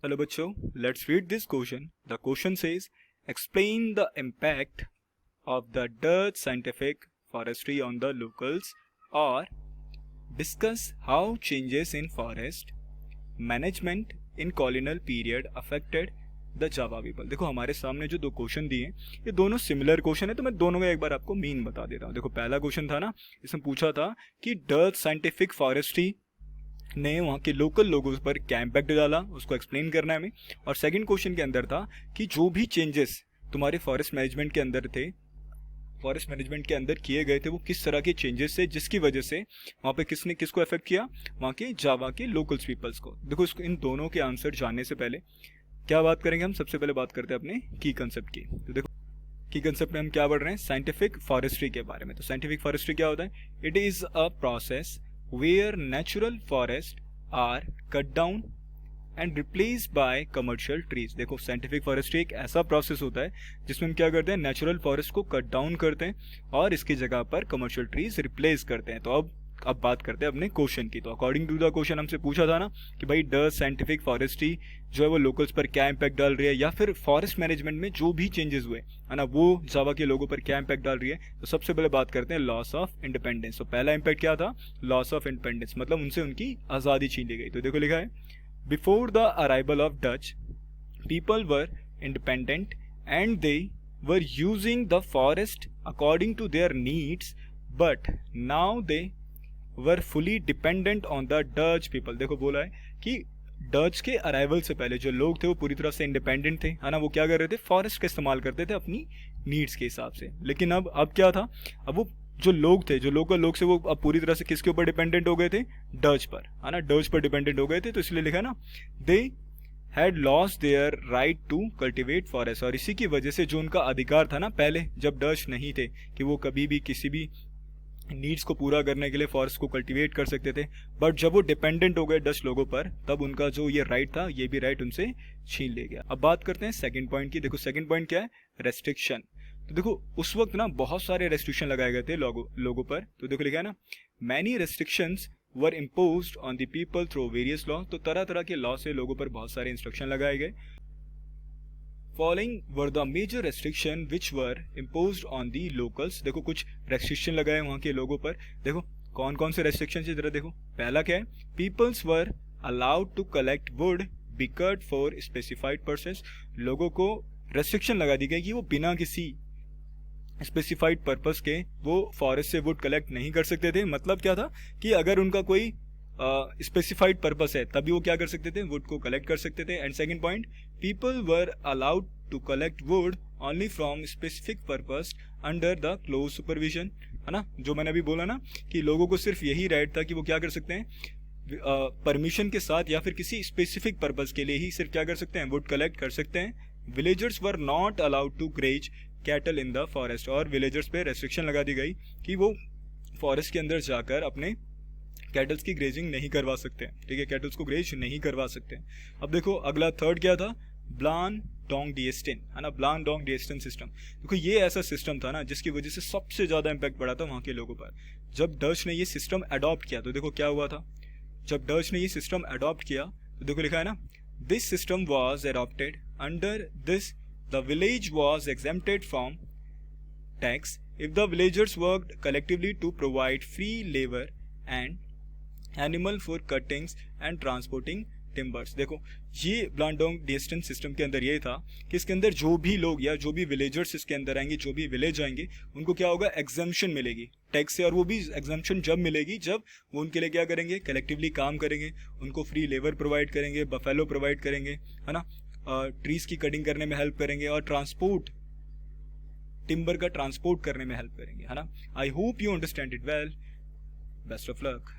Hello बच्चों, let's read this question. The question says, explain the impact of the Dutch scientific forestry on the locals, or discuss how changes in forest management in colonial period affected the Java people. देखो हमारे सामने जो दो question दिए ये दोनों similar question है, तो मैं दोनों का एक बार आपको मीन बता देता हूँ। देखो पहला क्वेश्चन था ना, इसमें पूछा था कि डच साइंटिफिक फॉरेस्ट्री ने वहाँ के लोकल लोगों पर क्या इम्पैक्ट डाला, उसको एक्सप्लेन करना है हमें। और सेकंड क्वेश्चन के अंदर था कि जो भी चेंजेस तुम्हारे फॉरेस्ट मैनेजमेंट के अंदर थे, फॉरेस्ट मैनेजमेंट के अंदर किए गए थे, वो किस तरह के चेंजेस थे जिसकी वजह से वहाँ पे किसने किसको अफेक्ट किया, वहाँ के जावा के लोकल्स पीपल्स को। देखो इसको इन दोनों के आंसर जानने से पहले क्या बात करेंगे हम, सबसे पहले बात करते हैं अपने की कंसेप्ट की। तो देखो की कंसेप्ट में हम क्या पढ़ रहे हैं, साइंटिफिक फॉरेस्ट्री के बारे में। तो साइंटिफिक फॉरेस्ट्री क्या होता है, it is a process where natural forest are cut down and replace by commercial trees. देखो साइंटिफिक फॉरेस्ट्री एक ऐसा प्रोसेस होता है जिसमें हम क्या करते हैं, नेचुरल फॉरेस्ट को कट डाउन करते हैं और इसकी जगह पर कमर्शियल ट्रीज रिप्लेस करते हैं। तो अब बात करते हैं अपने क्वेश्चन की। तो अकॉर्डिंग टू द क्वेश्चन हमसे पूछा था ना कि भाई डच साइंटिफिक फॉरेस्ट्री जो है वो लोकल्स पर क्या इम्पैक्ट डाल रही है, या फिर फॉरेस्ट मैनेजमेंट में जो भी चेंजेस हुए है ना वो जावा के लोगों पर क्या इम्पैक्ट डाल रही है। तो सबसे पहले बात करते हैं लॉस ऑफ इंडिपेंडेंस। तो पहला इम्पैक्ट क्या था, लॉस ऑफ इंडिपेंडेंस, मतलब उनसे उनकी आज़ादी छीन ली गई। तो देखो लिखा है, before the arrival of Dutch people were independent and they were using the forest according to their needs, but now they were fully dependent on the Dutch people. देखो बोला है कि डच के अराइवल से पहले जो लोग थे वो पूरी तरह से इंडिपेंडेंट थे, है ना। वो क्या कर रहे थे, फॉरेस्ट का इस्तेमाल करते थे अपनी नीड्स के हिसाब से। लेकिन अब क्या था, अब वो जो लोग थे, जो लोकल लोग से, वो अब पूरी तरह से किसके ऊपर डिपेंडेंट हो गए थे, डच पर, है ना। डच पर डिपेंडेंट हो गए थे, तो इसलिए लिखा है ना, they had lost their right to cultivate forest. और इसी की वजह से जो उनका अधिकार था ना पहले जब डच नहीं थे, कि वो कभी भी किसी भी नीड्स को पूरा करने के लिए फॉरेस्ट को कल्टीवेट कर सकते थे, बट जब वो डिपेंडेंट हो गए डच लोगों पर, तब उनका जो ये राइट था ये भी राइट उनसे छीन लिया गया। अब बात करते हैं सेकंड पॉइंट की। देखो सेकंड पॉइंट क्या है, रेस्ट्रिक्शन। तो देखो उस वक्त ना बहुत सारे रेस्ट्रिक्शन लगाए गए थे लोगों पर। तो देखो लिखा है ना, many restrictions were imposed on the people through various law. तो तरह तरह के लॉ से लोगों पर बहुत सारे इंस्ट्रक्शन लगाए गए। Following were the major restriction which were imposed on the locals. देखो कुछ रेस्ट्रिक्शन लगाए वहाँ के लोगों पर। देखो कौन कौन से रेस्ट्रिक्शन है जरा देखो। पहला क्या है, peoples were allowed to collect wood be cut for specified purpose. लोगों को रेस्ट्रिक्शन लगा दी गई कि वो बिना किसी स्पेसिफाइड पर्पस के वो फॉरेस्ट से वुड कलेक्ट नहीं कर सकते थे। मतलब क्या था कि अगर उनका कोई स्पेसिफाइड पर्पस है तभी वो क्या कर सकते थे, वुड को कलेक्ट कर सकते थे। And second point, people were allowed to collect wood only from specific purpose under the close supervision, है ना। जो मैंने अभी बोला ना कि लोगों को सिर्फ यही राइट था कि वो क्या कर सकते हैं, परमिशन के साथ या फिर किसी स्पेसिफिक पर्पस के लिए ही सिर्फ क्या कर सकते हैं, वुड कलेक्ट कर सकते हैं। Villagers were not allowed to graze cattle in the forest. और विलेजर्स पे रेस्ट्रिक्शन लगा दी गई कि वो फॉरेस्ट के अंदर जाकर अपने कैटल्स की ग्रेजिंग नहीं करवा सकते हैं, ठीक है, कैटल्स को ग्रेज नहीं करवा सकते हैं। अब देखो अगला थर्ड क्या था, ब्लान डोंग डिएस्टिन, है ना, ब्लान डोंग डिएस्टिन सिस्टम। देखो ये ऐसा सिस्टम था ना जिसकी वजह से सबसे ज़्यादा इम्पैक्ट पड़ा था वहाँ के लोगों पर। जब डच ने ये सिस्टम अडॉप्ट किया तो देखो क्या हुआ था, जब डच ने ये सिस्टम अडॉप्ट किया तो देखो लिखा है ना, this system was adopted under this the village was exempted from tax if the villagers worked collectively to provide free labour and animal for cuttings and transporting timbers. देखो ये ब्लानडोंग डिस्टेंस सिस्टम के अंदर ये था कि इसके अंदर जो भी लोग या जो भी विलेजर्स इसके अंदर आएंगे, जो भी विलेज आएंगे, उनको क्या होगा, एग्जम्पशन मिलेगी टैक्स से। और वो भी एग्जम्पशन जब मिलेगी जब वो उनके लिए क्या करेंगे, कलेक्टिवली काम करेंगे, उनको फ्री लेबर प्रोवाइड करेंगे, बफेलो प्रोवाइड करेंगे, है ना, ट्रीज की कटिंग करने में हेल्प करेंगे और ट्रांसपोर्ट, टिम्बर का ट्रांसपोर्ट करने में हेल्प करेंगे, है ना। I hope you understand it well. Best of luck.